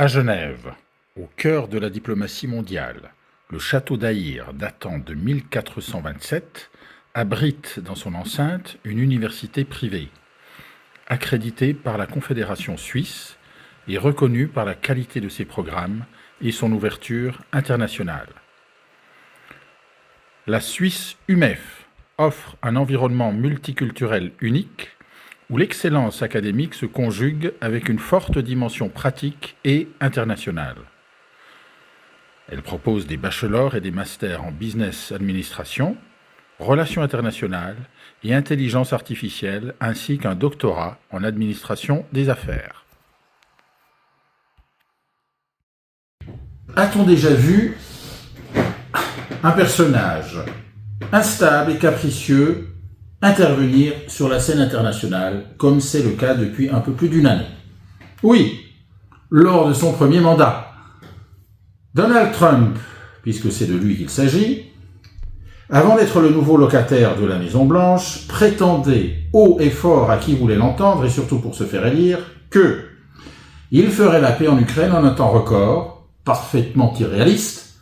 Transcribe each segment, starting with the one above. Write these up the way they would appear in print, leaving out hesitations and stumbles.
À Genève, au cœur de la diplomatie mondiale, le château d'Aïr, datant de 1427, abrite dans son enceinte une université privée, accréditée par la Confédération suisse et reconnue par la qualité de ses programmes et son ouverture internationale. La Suisse UMEF offre un environnement multiculturel unique où l'excellence académique se conjugue avec une forte dimension pratique et internationale. Elle propose des bachelors et des masters en business administration, relations internationales et intelligence artificielle, ainsi qu'un doctorat en administration des affaires. A-t-on déjà vu un personnage instable et capricieux intervenir sur la scène internationale, comme c'est le cas depuis un peu plus d'une année? Oui, lors de son premier mandat. Donald Trump, puisque c'est de lui qu'il s'agit, avant d'être le nouveau locataire de la Maison-Blanche, prétendait haut et fort à qui voulait l'entendre, et surtout pour se faire élire, qu'il ferait la paix en Ukraine en un temps record, parfaitement irréaliste.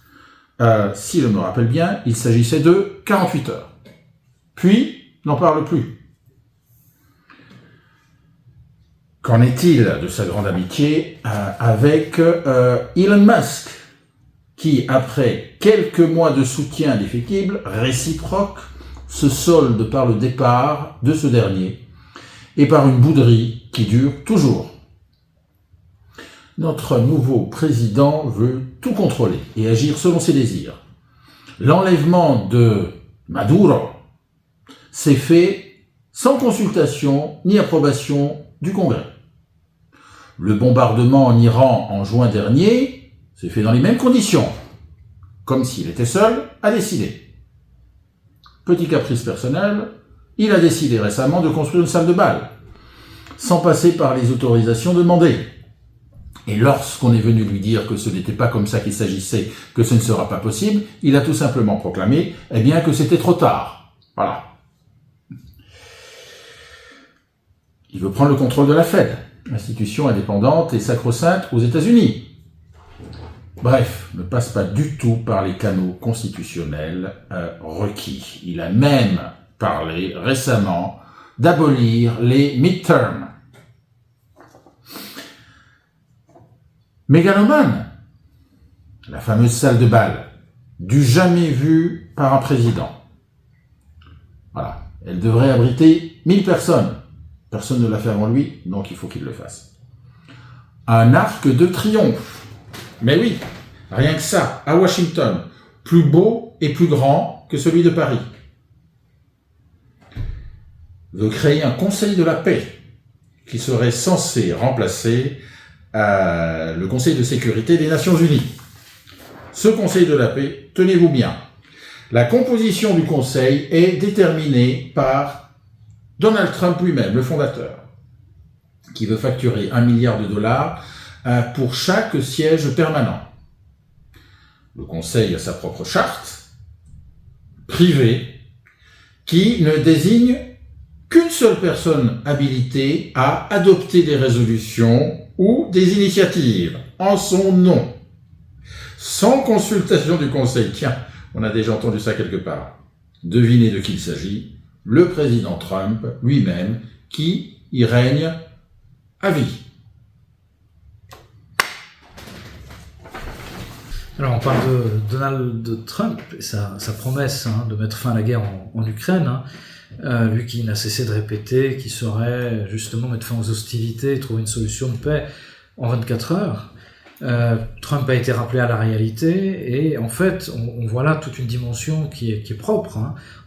Si je me rappelle bien, il s'agissait de 48 heures. Puis, n'en parle plus. Qu'en est-il de sa grande amitié avec Elon Musk, qui, après quelques mois de soutien indéfectible, réciproque, se solde par le départ de ce dernier et par une bouderie qui dure toujours? Notre nouveau président veut tout contrôler et agir selon ses désirs. L'enlèvement de Maduro s'est fait sans consultation ni approbation du Congrès. Le bombardement en Iran en juin dernier s'est fait dans les mêmes conditions, comme s'il était seul à décider. Petit caprice personnel, il a décidé récemment de construire une salle de bal, sans passer par les autorisations demandées. Et lorsqu'on est venu lui dire que ce n'était pas comme ça qu'il s'agissait, que ce ne sera pas possible, il a tout simplement proclamé que c'était trop tard. Voilà. Il veut prendre le contrôle de la Fed, institution indépendante et sacro-sainte aux États-Unis. Bref, ne passe pas du tout par les canaux constitutionnels requis. Il a même parlé récemment d'abolir les midterms. Mégalomane, la fameuse salle de bal, du jamais vu par un président. Voilà, elle devrait abriter 1000 personnes. Personne ne l'a fait avant lui, donc il faut qu'il le fasse. Un arc de triomphe. Mais oui, rien que ça, à Washington, plus beau et plus grand que celui de Paris. Veut créer un conseil de la paix qui serait censé remplacer le Conseil de sécurité des Nations Unies. Ce Conseil de la paix, tenez-vous bien, la composition du Conseil est déterminée par Donald Trump lui-même, le fondateur, qui veut facturer $1 milliard pour chaque siège permanent. Le Conseil a sa propre charte, privée, qui ne désigne qu'une seule personne habilitée à adopter des résolutions ou des initiatives en son nom, sans consultation du Conseil. Tiens, on a déjà entendu ça quelque part. Devinez de qui il s'agit. Le président Trump lui-même, qui y règne à vie. Alors on parle de Donald Trump et sa promesse de mettre fin à la guerre en Ukraine, lui qui n'a cessé de répéter qu'il saurait justement mettre fin aux hostilités et trouver une solution de paix en 24 heures. Trump a été rappelé à la réalité et en fait on voit là toute une dimension qui est propre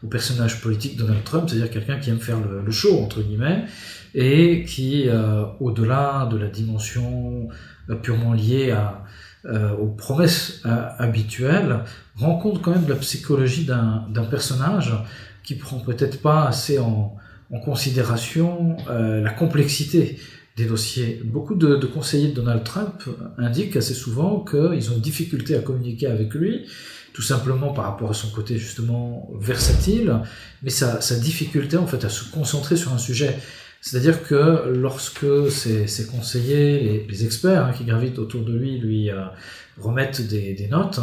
au personnage politique de Donald Trump, c'est-à-dire quelqu'un qui aime faire le show entre guillemets et qui au-delà de la dimension purement liée aux promesses habituelles rend compte quand même de la psychologie d'un personnage qui prend peut-être pas assez en considération la complexité des dossiers. Beaucoup de conseillers de Donald Trump indiquent assez souvent qu'ils ont une difficulté à communiquer avec lui, tout simplement par rapport à son côté justement versatile, mais sa difficulté en fait à se concentrer sur un sujet C'est-à-dire que lorsque ses conseillers, les experts qui gravitent autour de lui remettent des notes,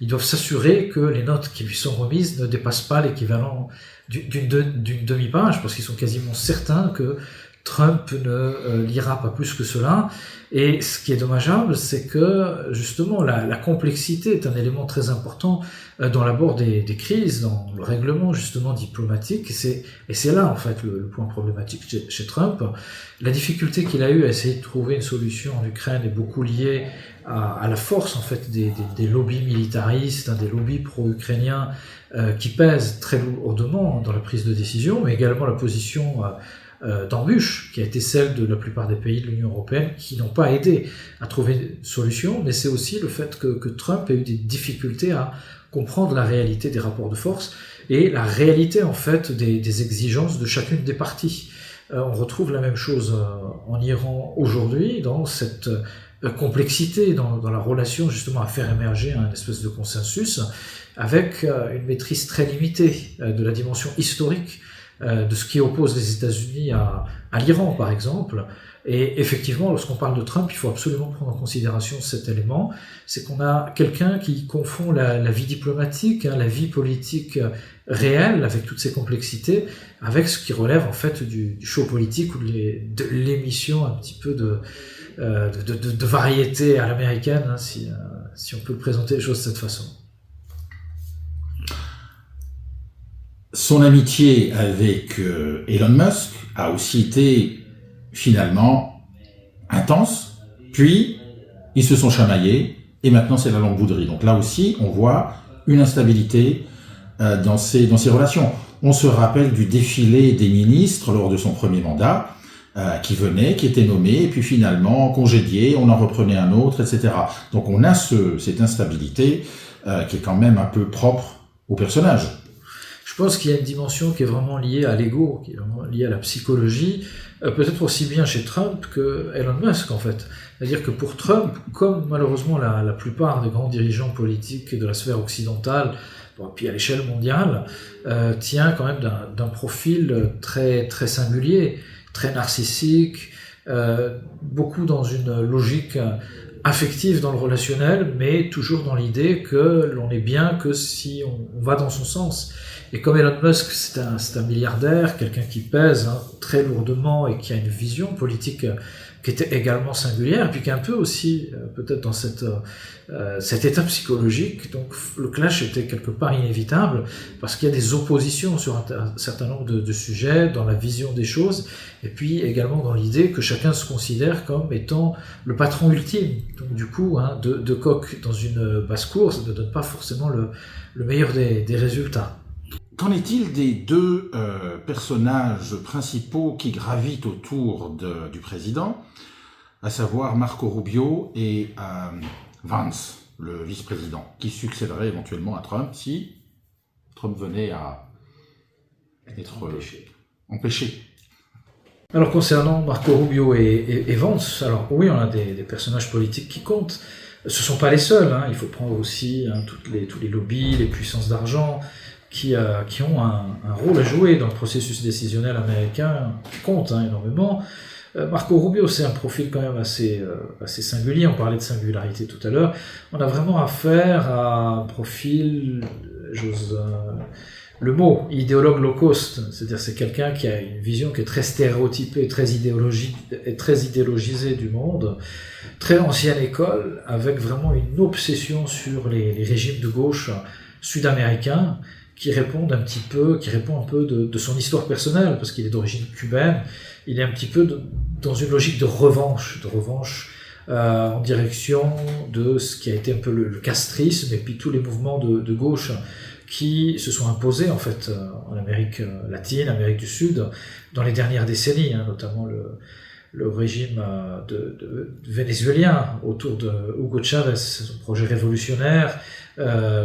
ils doivent s'assurer que les notes qui lui sont remises ne dépassent pas l'équivalent d'une demi-page, parce qu'ils sont quasiment certains que Trump ne lira pas plus que cela. Et ce qui est dommageable, c'est que justement la complexité est un élément très important dans l'abord des crises, dans le règlement justement diplomatique. Et c'est là en fait le point problématique chez Trump. La difficulté qu'il a eu à essayer de trouver une solution en Ukraine est beaucoup liée à la force en fait des lobbies militaristes, des lobbies pro-ukrainiens qui pèsent très lourdement dans la prise de décision, mais également la position d'embûche qui a été celle de la plupart des pays de l'Union européenne qui n'ont pas aidé à trouver une solution, mais c'est aussi le fait que Trump a eu des difficultés à comprendre la réalité des rapports de force et la réalité en fait des exigences de chacune des parties. On retrouve la même chose en Iran aujourd'hui dans cette complexité dans la relation justement à faire émerger une espèce de consensus avec une maîtrise très limitée de la dimension historique de ce qui oppose les États-Unis à l'Iran, par exemple. Et effectivement, lorsqu'on parle de Trump, il faut absolument prendre en considération cet élément, c'est qu'on a quelqu'un qui confond la vie diplomatique, la vie politique réelle, avec toutes ses complexités, avec ce qui relève en fait du show politique ou de l'émission un petit peu de variété à l'américaine, si on peut présenter les choses de cette façon. Son amitié avec Elon Musk a aussi été finalement intense, puis ils se sont chamaillés, et maintenant c'est la langue bouderie. Donc là aussi, on voit une instabilité dans ces relations. On se rappelle du défilé des ministres lors de son premier mandat, qui venaient, qui étaient nommés, et puis finalement congédiés, on en reprenait un autre, etc. Donc on a cette instabilité qui est quand même un peu propre au personnage. Je pense qu'il y a une dimension qui est vraiment liée à l'ego, qui est vraiment liée à la psychologie, peut-être aussi bien chez Trump que Elon Musk en fait. C'est-à-dire que pour Trump, comme malheureusement la plupart des grands dirigeants politiques de la sphère occidentale, puis à l'échelle mondiale, tient quand même d'un profil très, très singulier, très narcissique, beaucoup dans une logique affective dans le relationnel, mais toujours dans l'idée que l'on est bien que si on va dans son sens. Et comme Elon Musk, c'est un milliardaire, quelqu'un qui pèse très lourdement et qui a une vision politique qui était également singulière, et puis qui est un peu aussi peut-être dans cet état psychologique. Donc le clash était quelque part inévitable, parce qu'il y a des oppositions sur un certain nombre de sujets, dans la vision des choses, et puis également dans l'idée que chacun se considère comme étant le patron ultime. Donc du coup, deux coqs dans une basse-cour, ça ne donne pas forcément le meilleur des résultats. Qu'en est-il des deux personnages principaux qui gravitent autour du président, à savoir Marco Rubio et Vance, le vice-président, qui succéderait éventuellement à Trump si Trump venait à être empêché. Alors concernant Marco Rubio et Vance, alors oui, on a des personnages politiques qui comptent. Ce ne sont pas les seuls, il faut prendre aussi tous les lobbies, les puissances d'argent, qui ont un rôle à jouer dans le processus décisionnel américain, qui compte énormément. Marco Rubio, c'est un profil quand même assez singulier, on parlait de singularité tout à l'heure. On a vraiment affaire à un profil, le mot, idéologue low cost, c'est-à-dire c'est quelqu'un qui a une vision qui est très stéréotypée, très idéologisée du monde, très ancienne école, avec vraiment une obsession sur les régimes de gauche sud-américains, qui répond un peu de son histoire personnelle, parce qu'il est d'origine cubaine. Il est un petit peu dans une logique de revanche en direction de ce qui a été un peu le castrisme et puis tous les mouvements de gauche qui se sont imposés en fait en Amérique latine, Amérique du Sud, dans les dernières décennies, notamment le régime vénézuélien autour de Hugo Chavez, son projet révolutionnaire,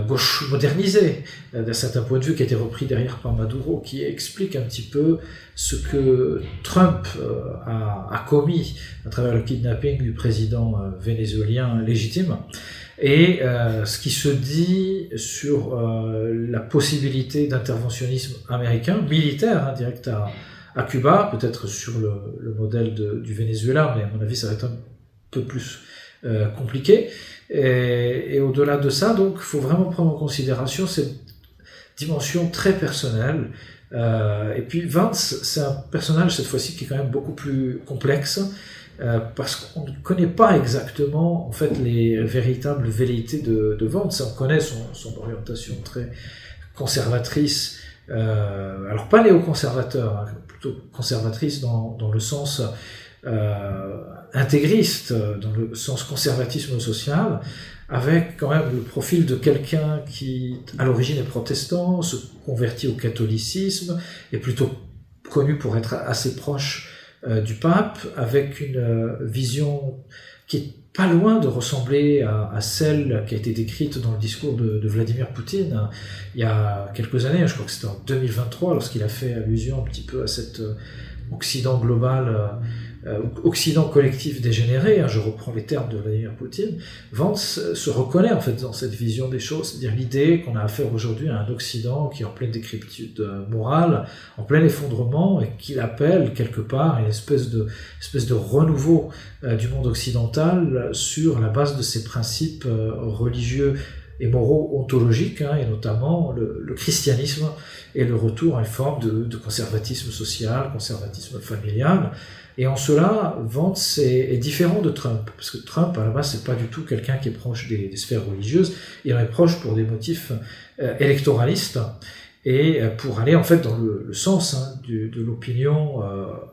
gauche modernisée, d'un certain point de vue qui a été repris derrière par Maduro, qui explique un petit peu ce que Trump a commis à travers le kidnapping du président vénézuélien légitime, et ce qui se dit sur la possibilité d'interventionnisme américain, militaire, direct à à Cuba, peut-être sur le modèle du Venezuela, mais à mon avis ça va être un peu plus compliqué. Et au-delà de ça, donc, il faut vraiment prendre en considération cette dimension très personnelle. Et puis Vance, c'est un personnage cette fois-ci qui est quand même beaucoup plus complexe, parce qu'on ne connaît pas exactement en fait les véritables velléités de Vance. On connaît son orientation très conservatrice, alors pas néoconservateur, hein, plutôt conservatrice dans le sens intégriste, dans le sens conservatisme social, avec quand même le profil de quelqu'un qui, à l'origine, est protestant, se convertit au catholicisme, est plutôt connu pour être assez proche du pape, avec une vision qui est pas loin de ressembler à celle qui a été décrite dans le discours de Vladimir Poutine il y a quelques années, je crois que c'était en 2023, lorsqu'il a fait allusion un petit peu à cet Occident global, Occident collectif dégénéré, hein, je reprends les termes de Vladimir Poutine. Vance se reconnaît en fait dans cette vision des choses, c'est-à-dire l'idée qu'on a affaire aujourd'hui à un Occident qui est en pleine décrépitude morale, en plein effondrement, et qu'il appelle quelque part une espèce de renouveau du monde occidental sur la base de ses principes religieux et moraux ontologiques, hein, et notamment le christianisme et le retour à une forme de conservatisme social, conservatisme familial. Et en cela, Vance est différent de Trump, parce que Trump, à la base, c'est pas du tout quelqu'un qui est proche des sphères religieuses, il en est proche pour des motifs électoralistes, et pour aller en fait dans le sens, hein, de l'opinion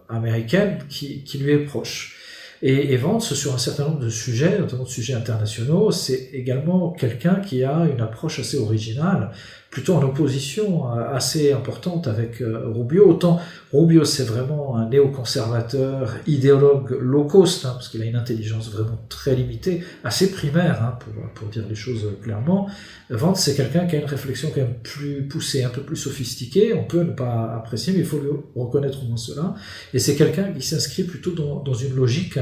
américaine qui lui est proche. Et Vance, sur un certain nombre de sujets, notamment de sujets internationaux, c'est également quelqu'un qui a une approche assez originale, plutôt en opposition assez importante avec Rubio. Autant Rubio, c'est vraiment un néoconservateur, idéologue low cost, hein, parce qu'il a une intelligence vraiment très limitée, assez primaire, hein, pour dire les choses clairement. Vance, c'est quelqu'un qui a une réflexion quand même plus poussée, un peu plus sophistiquée. On peut ne pas apprécier, mais il faut lui reconnaître au moins cela. Et c'est quelqu'un qui s'inscrit plutôt dans une logique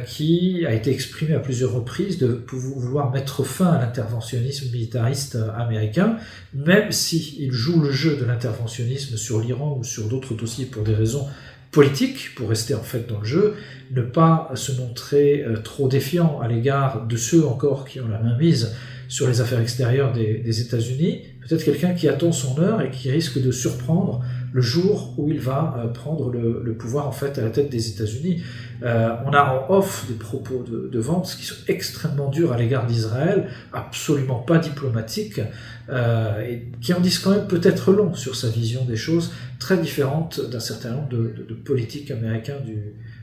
qui a été exprimée à plusieurs reprises de vouloir mettre fin à l'interventionnisme militariste américain, même s'il joue le jeu de l'interventionnisme sur l'Iran ou sur d'autres dossiers pour des raisons politiques, pour rester en fait dans le jeu, ne pas se montrer trop défiant à l'égard de ceux encore qui ont la main mise sur les affaires extérieures des États-Unis, peut-être quelqu'un qui attend son heure et qui risque de surprendre le jour où il va prendre le pouvoir en fait à la tête des États-Unis. On a en off des propos de Vance qui sont extrêmement durs à l'égard d'Israël, absolument pas diplomatiques, et qui en disent quand même peut-être long sur sa vision des choses, très différente d'un certain nombre de politiques américains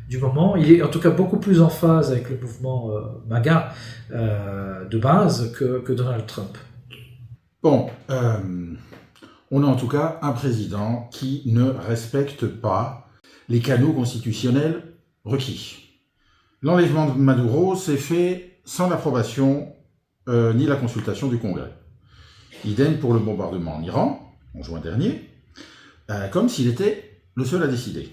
du moment. Il est en tout cas beaucoup plus en phase avec le mouvement MAGA de base que Donald Trump. Bon, on a en tout cas un président qui ne respecte pas les canaux constitutionnels requis. L'enlèvement de Maduro s'est fait sans l'approbation ni la consultation du Congrès. Idem pour le bombardement en Iran, en juin dernier, comme s'il était le seul à décider.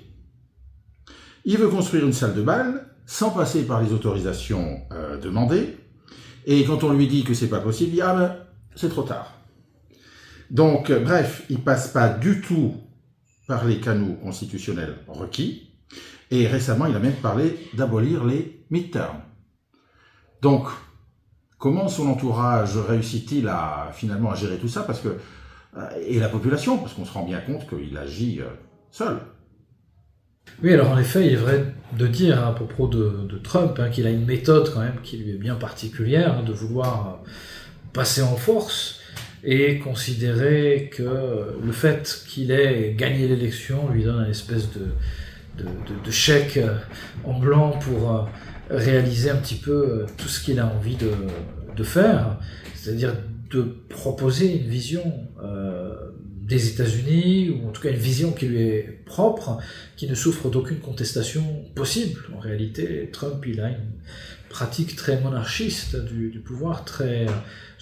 Il veut construire une salle de bal sans passer par les autorisations demandées, et quand on lui dit que c'est pas possible, il dit « Ah ben, c'est trop tard ». Donc, bref, il passe pas du tout par les canaux constitutionnels requis, et récemment, il a même parlé d'abolir les midterms. Donc, comment son entourage réussit-il finalement à gérer tout ça, parce que et la population, parce qu'on se rend bien compte qu'il agit seul. Oui, alors en effet, il est vrai de dire à propos de Trump qu'il a une méthode quand même qui lui est bien particulière, de vouloir passer en force et considérer que le fait qu'il ait gagné l'élection lui donne une espèce de chèque en blanc pour réaliser un petit peu tout ce qu'il a envie de faire, c'est-à-dire de proposer une vision des États-Unis, ou en tout cas une vision qui lui est propre, qui ne souffre d'aucune contestation possible. En réalité, Trump, il a une pratique très monarchiste du pouvoir, très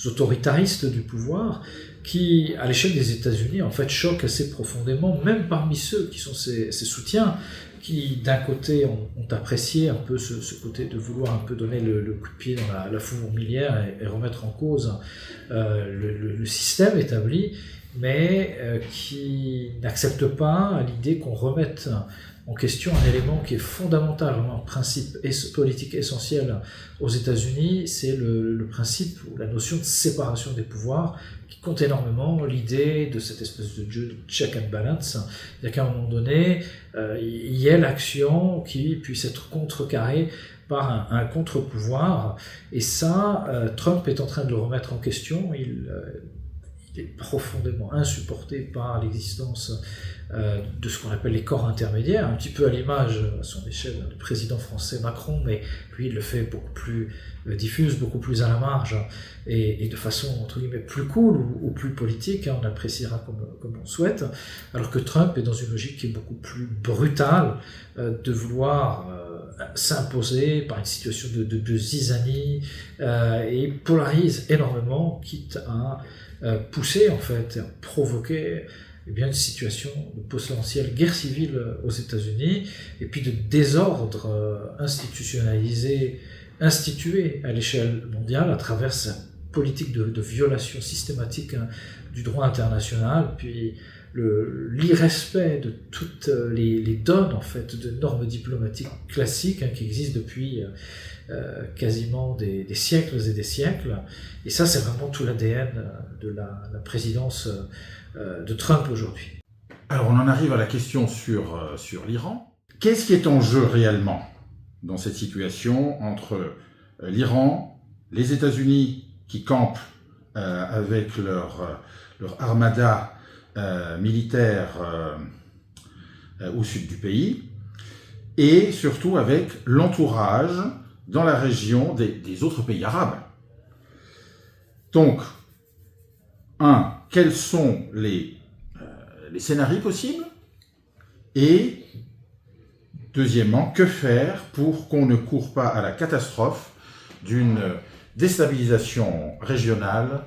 autoritariste du pouvoir, qui, à l'échelle des États-Unis, en fait, choque assez profondément, même parmi ceux qui sont ses soutiens, qui d'un côté ont apprécié un peu ce côté de vouloir un peu donner le coup de pied dans la fourmilière et remettre en cause le système établi, mais qui n'acceptent pas l'idée qu'on remette en question un élément qui est fondamental, un principe politique essentiel aux États-Unis, c'est le principe ou la notion de séparation des pouvoirs, qui compte énormément l'idée de cette espèce de jeu de check and balance, c'est-à-dire qu'à un moment donné, il y ait l'action qui puisse être contrecarrée par un contre-pouvoir, et ça, Trump est en train de le remettre en question. Il est profondément insupporté par l'existence de ce qu'on appelle les corps intermédiaires, un petit peu à l'image, à son échelle, du président français Macron, mais lui il le fait beaucoup plus diffuse, beaucoup plus à la marge, et de façon entre guillemets plus cool ou plus politique, on appréciera comme on souhaite, alors que Trump est dans une logique qui est beaucoup plus brutale, de vouloir s'imposer par une situation de zizanie, et polarise énormément, quitte à pousser en fait, à provoquer une situation de potentielle guerre civile aux États-Unis, et puis de désordre institutionnalisé, institué à l'échelle mondiale à travers sa politique de violation systématique du droit international, puis l'irrespect de toutes les donnes en fait, de normes diplomatiques classiques qui existent depuis quasiment des siècles et des siècles. Et ça, c'est vraiment tout l'ADN de la présidence de Trump aujourd'hui. Alors on en arrive à la question sur l'Iran. Qu'est-ce qui est en jeu réellement dans cette situation entre l'Iran, les États-Unis qui campent avec leur armada militaire au sud du pays, et surtout avec l'entourage dans la région des autres pays arabes. Donc, quels sont les scénarios possibles? Et deuxièmement, que faire pour qu'on ne court pas à la catastrophe d'une déstabilisation régionale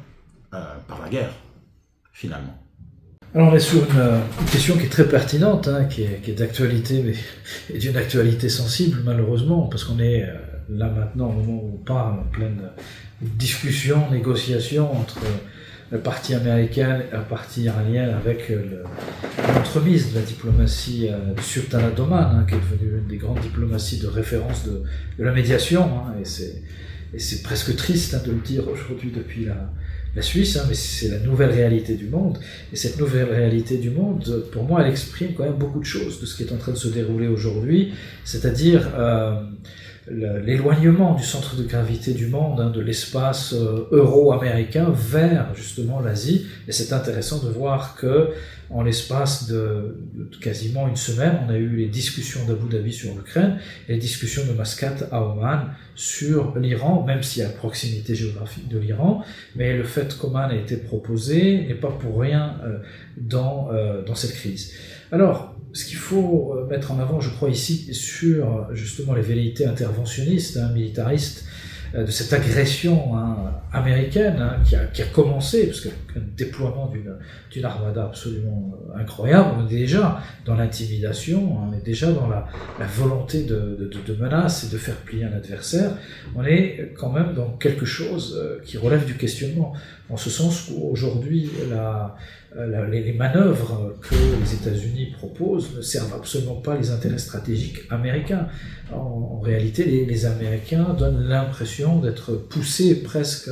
par la guerre, finalement? Alors on est sur une question qui est très pertinente, qui est d'actualité, mais et d'une actualité sensible malheureusement, parce qu'on est là maintenant au moment où on parle, en pleine discussion, négociation entre la partie américaine et la partie iranienne, avec l'entremise de la diplomatie du sultanat d'Oman, qui est devenue l'une des grandes diplomaties de référence de la médiation, et c'est presque triste de le dire aujourd'hui depuis la Suisse, mais c'est la nouvelle réalité du monde. Et cette nouvelle réalité du monde, pour moi, elle exprime quand même beaucoup de choses de ce qui est en train de se dérouler aujourd'hui, c'est-à-dire l'éloignement du centre de gravité du monde, de l'espace euro-américain vers justement l'Asie. Et c'est intéressant de voir que en l'espace de quasiment une semaine, on a eu les discussions d'Abu Dhabi sur l'Ukraine et les discussions de Mascate à Oman sur l'Iran, même s'il y a la proximité géographique de l'Iran, mais le fait qu'Oman ait été proposé n'est pas pour rien dans cette crise. Alors, ce qu'il faut mettre en avant, je crois, ici, sur justement les velléités interventionnistes, militaristes, de cette agression américaine qui a commencé, parce que le déploiement d'une armada absolument incroyable, on est déjà dans l'intimidation, on est déjà dans la volonté de menace et de faire plier un adversaire, on est quand même dans quelque chose qui relève du questionnement, en ce sens qu'aujourd'hui, les manœuvres que les États-Unis proposent ne servent absolument pas les intérêts stratégiques américains. En réalité, les Américains donnent l'impression d'être poussés presque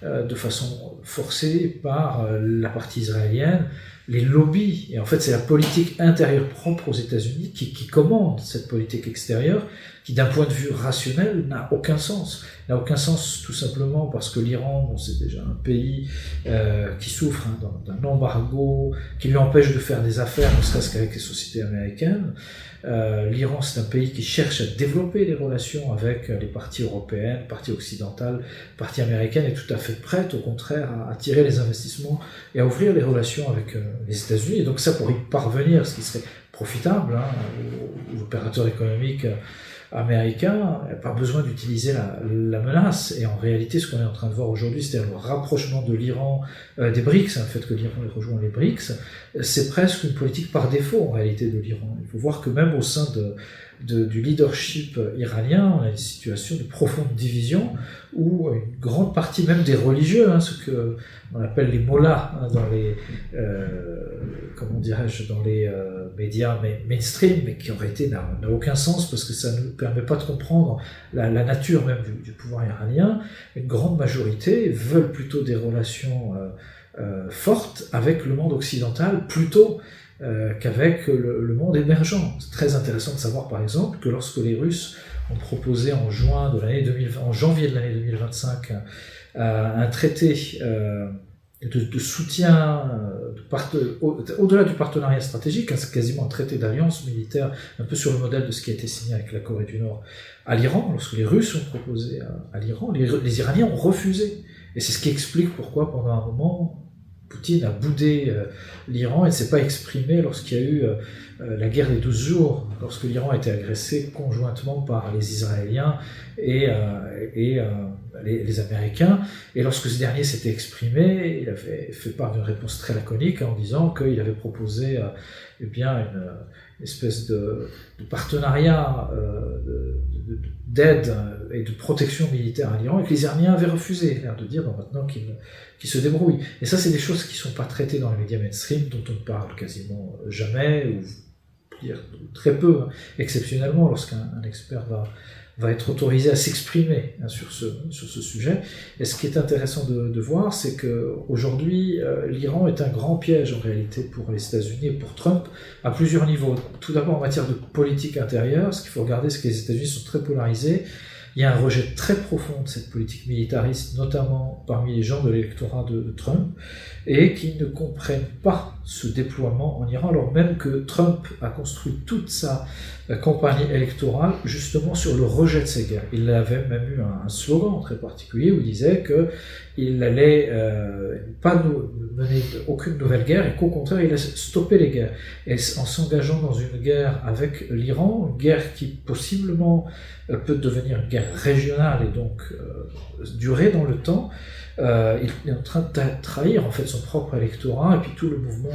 de façon forcée par la partie israélienne, les lobbies, et en fait c'est la politique intérieure propre aux États-Unis qui commande cette politique extérieure, qui d'un point de vue rationnel n'a aucun sens. N'a aucun sens tout simplement parce que l'Iran, c'est déjà un pays qui souffre d'un embargo qui lui empêche de faire des affaires, ne serait-ce qu'avec les sociétés américaines. L'Iran, c'est un pays qui cherche à développer des relations avec les parties européennes, parties occidentales, parties américaines, est tout à fait prête, au contraire, à attirer les investissements et à ouvrir les relations avec les États-Unis. Et donc ça, pour y parvenir, ce qui serait profitable aux opérateurs économiques américain, il n'y a pas besoin d'utiliser la menace. Et en réalité, ce qu'on est en train de voir aujourd'hui, c'est-à-dire le rapprochement de l'Iran des BRICS, le fait que l'Iran ait rejoint les BRICS, c'est presque une politique par défaut en réalité de l'Iran. Il faut voir que même au sein du leadership iranien, on a une situation de profonde division où une grande partie même des religieux, ce que on appelle les mollahs dans les comment dirais-je, dans les médias mainstream, mais qui en réalité n'a aucun sens parce que ça ne nous permet pas de comprendre la nature même du pouvoir iranien. Une grande majorité veulent plutôt des relations fortes avec le monde occidental plutôt qu'avec le monde émergent. C'est très intéressant de savoir par exemple que lorsque les Russes ont proposé en janvier de l'année 2025 un traité de soutien au-delà du partenariat stratégique, c'est quasiment un traité d'alliance militaire, un peu sur le modèle de ce qui a été signé avec la Corée du Nord à l'Iran. Lorsque les Russes ont proposé à l'Iran, les Iraniens ont refusé. Et c'est ce qui explique pourquoi pendant un moment Poutine a boudé l'Iran et ne s'est pas exprimé lorsqu'il y a eu la guerre des 12 jours, lorsque l'Iran a été agressé conjointement par les Israéliens et les Américains. Et lorsque ce dernier s'était exprimé, il avait fait part d'une réponse très laconique en disant qu'il avait proposé une espèce de partenariat d'aide et de protection militaire à l'Iran et que les Iraniens avaient refusé, l'air de dire maintenant qu'ils se débrouillent. Et ça, c'est des choses qui ne sont pas traitées dans les médias mainstream, dont on ne parle quasiment jamais, ou dire très peu, exceptionnellement, lorsqu'un expert va être autorisé à s'exprimer sur ce sujet. Et ce qui est intéressant de voir, c'est qu'aujourd'hui, l'Iran est un grand piège en réalité pour les États-Unis et pour Trump à plusieurs niveaux. Tout d'abord en matière de politique intérieure, ce qu'il faut regarder, c'est que les États-Unis sont très polarisés. Il y a un rejet très profond de cette politique militariste, notamment parmi les gens de l'électorat de Trump, et qui ne comprennent pas ce déploiement en Iran, alors même que Trump a construit toute sa campagne électorale justement sur le rejet de ces guerres. Il avait même eu un slogan très particulier où il disait qu'il n'allait pas mener aucune nouvelle guerre et qu'au contraire il allait stopper les guerres. Et en s'engageant dans une guerre avec l'Iran, une guerre qui possiblement peut devenir une guerre régionale et donc durer dans le temps, il est en train de trahir en fait son propre électorat et puis tout le mouvement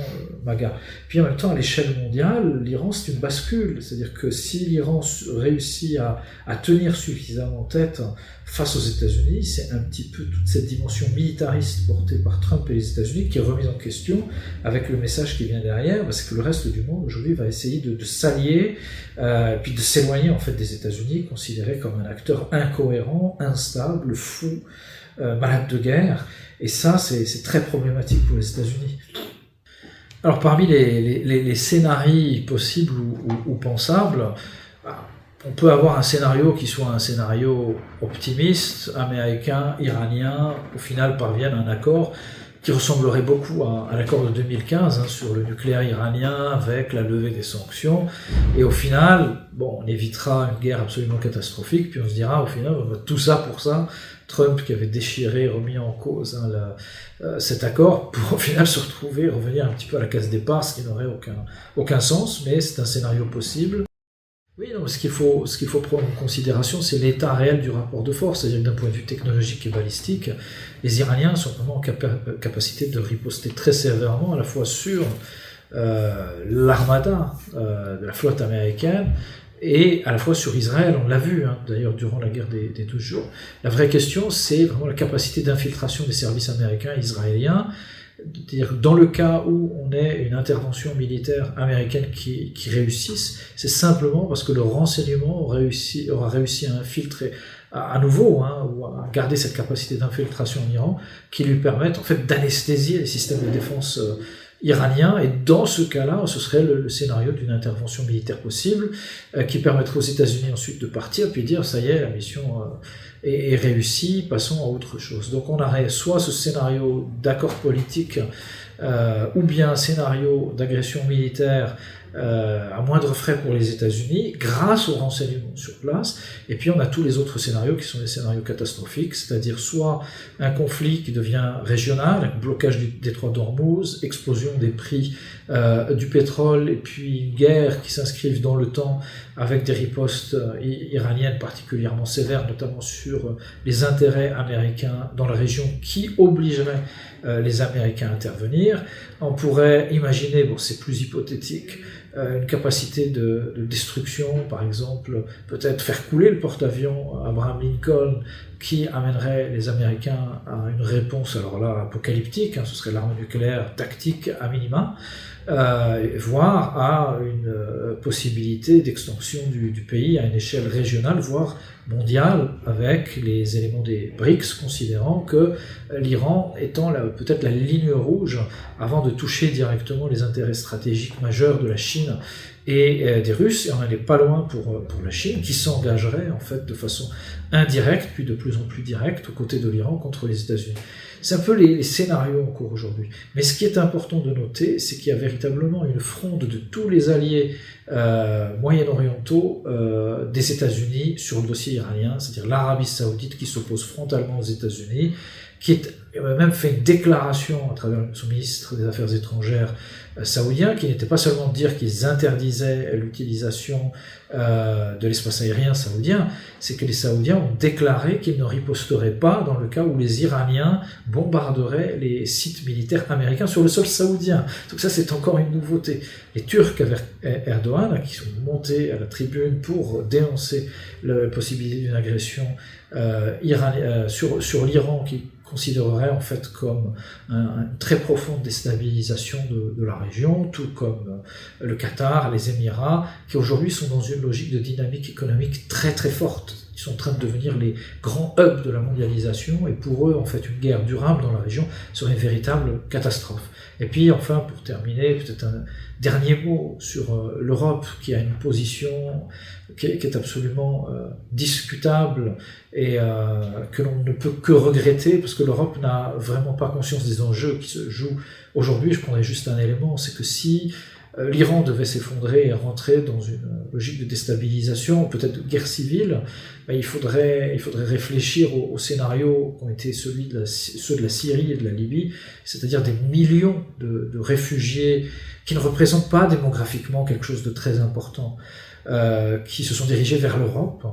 MAGA. Puis en même temps, à l'échelle mondiale, l'Iran c'est une bascule, c'est-à-dire que si l'Iran réussit à tenir suffisamment tête face aux États-Unis, c'est un petit peu toute cette dimension militariste portée par Trump et les États-Unis qui est remise en question avec le message qui vient derrière, parce que le reste du monde aujourd'hui va essayer de s'allier puis de s'éloigner en fait des États-Unis, considérés comme un acteur incohérent, instable, fou, malade de guerre, et ça c'est très problématique pour les États-Unis. Alors parmi les scénarios possibles ou pensables, on peut avoir un scénario qui soit un scénario optimiste, américain, iranien, au final parviennent à un accord qui ressemblerait beaucoup à l'accord de 2015 sur le nucléaire iranien avec la levée des sanctions. Et au final, on évitera une guerre absolument catastrophique, puis on se dira au final, tout ça pour ça, Trump qui avait déchiré, remis en cause cet accord, pour au final se retrouver, revenir un petit peu à la case départ, ce qui n'aurait aucun sens, mais c'est un scénario possible. Oui, non, ce qu'il faut prendre en considération, c'est l'état réel du rapport de force, c'est-à-dire que d'un point de vue technologique et balistique, les Iraniens sont vraiment en capacité de riposter très sévèrement, à la fois sur l'armada de la flotte américaine, et à la fois sur Israël, on l'a vu d'ailleurs durant la guerre des 12 jours. La vraie question, c'est vraiment la capacité d'infiltration des services américains et israéliens. C'est-à-dire dans le cas où on ait une intervention militaire américaine qui réussisse, c'est simplement parce que le renseignement aura réussi à infiltrer à nouveau, ou à garder cette capacité d'infiltration en Iran, qui lui permettent en fait d'anesthésier les systèmes de défense iraniens, et dans ce cas-là, ce serait le scénario d'une intervention militaire possible, qui permettrait aux États-Unis ensuite de partir, puis dire ça y est, la mission est réussie, passons à autre chose. Donc on aurait soit ce scénario d'accord politique, ou bien un scénario d'agression militaire à moindre frais pour les États-Unis, grâce aux renseignements sur place, et puis on a tous les autres scénarios qui sont des scénarios catastrophiques, c'est-à-dire soit un conflit qui devient régional, blocage du détroit d'Ormuz, explosion des prix du pétrole et puis une guerre qui s'inscrivent dans le temps avec des ripostes iraniennes particulièrement sévères, notamment sur les intérêts américains dans la région qui obligeraient les Américains à intervenir. On pourrait imaginer, bon c'est plus hypothétique, une capacité de destruction, par exemple, peut-être faire couler le porte-avions Abraham Lincoln, qui amènerait les Américains à une réponse, alors là, apocalyptique, ce serait l'arme nucléaire tactique à minima, voire à une possibilité d'extension du pays à une échelle régionale, voire mondiale, avec les éléments des BRICS, considérant que l'Iran étant peut-être la ligne rouge avant de toucher directement les intérêts stratégiques majeurs de la Chine et des Russes, et on n'allait pas loin pour la Chine, qui s'engagerait en fait de façon indirecte, puis de plus en plus directe, aux côtés de l'Iran contre les États-Unis. C'est un peu les scénarios en cours aujourd'hui. Mais ce qui est important de noter, c'est qu'il y a véritablement une fronde de tous les alliés moyen-orientaux des États-Unis sur le dossier iranien, c'est-à-dire l'Arabie Saoudite qui s'oppose frontalement aux États-Unis, qui a même fait une déclaration à travers son ministre des Affaires étrangères saoudien, qui n'était pas seulement de dire qu'ils interdisaient l'utilisation de l'espace aérien saoudien, c'est que les Saoudiens ont déclaré qu'ils ne riposteraient pas dans le cas où les Iraniens bombarderaient les sites militaires américains sur le sol saoudien. Donc ça, c'est encore une nouveauté. Les Turcs avec Erdogan, qui sont montés à la tribune pour dénoncer la possibilité d'une agression sur l'Iran, qui considérerait en fait comme une très profonde déstabilisation de la région, tout comme le Qatar, les Émirats, qui aujourd'hui sont dans une logique de dynamique économique très très forte. Ils sont en train de devenir les grands hubs de la mondialisation, et pour eux, en fait, une guerre durable dans la région serait une véritable catastrophe. Et puis, enfin, pour terminer, peut-être un dernier mot sur l'Europe, qui a une position qui est absolument discutable et que l'on ne peut que regretter, parce que l'Europe n'a vraiment pas conscience des enjeux qui se jouent aujourd'hui. Je prendrais juste un élément, c'est que si l'Iran devait s'effondrer et rentrer dans une logique de déstabilisation, peut-être de guerre civile, il faudrait réfléchir aux scénarios qui ont été ceux de la Syrie et de la Libye, c'est-à-dire des millions de réfugiés qui ne représentent pas démographiquement quelque chose de très important, qui se sont dirigés vers l'Europe,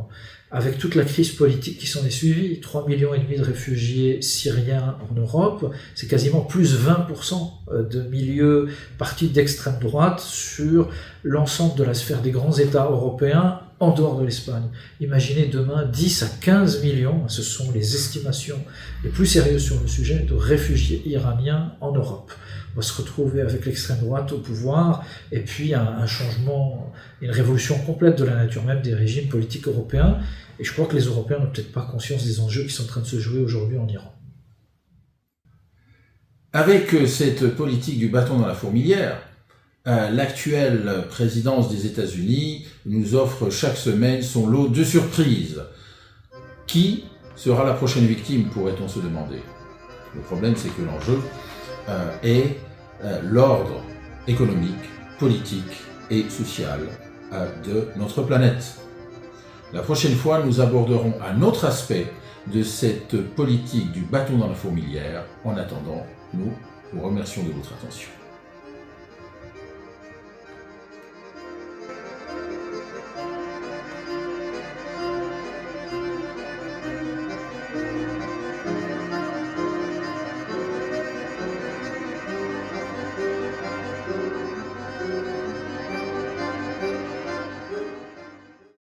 avec toute la crise politique qui s'en est suivie. 3,5 millions de réfugiés syriens en Europe, c'est quasiment plus 20% de milieux partis d'extrême droite sur l'ensemble de la sphère des grands États européens en dehors de l'Espagne. Imaginez demain 10 à 15 millions, ce sont les estimations les plus sérieuses sur le sujet, de réfugiés iraniens en Europe. On va se retrouver avec l'extrême droite au pouvoir, et puis un changement, une révolution complète de la nature même des régimes politiques européens. Et je crois que les Européens n'ont peut-être pas conscience des enjeux qui sont en train de se jouer aujourd'hui en Iran. Avec cette politique du bâton dans la fourmilière, l'actuelle présidence des États-Unis nous offre chaque semaine son lot de surprises. Qui sera la prochaine victime, pourrait-on se demander? Le problème, c'est que l'enjeu est l'ordre économique, politique et social de notre planète. La prochaine fois, nous aborderons un autre aspect de cette politique du bâton dans la fourmilière. En attendant, nous vous remercions de votre attention.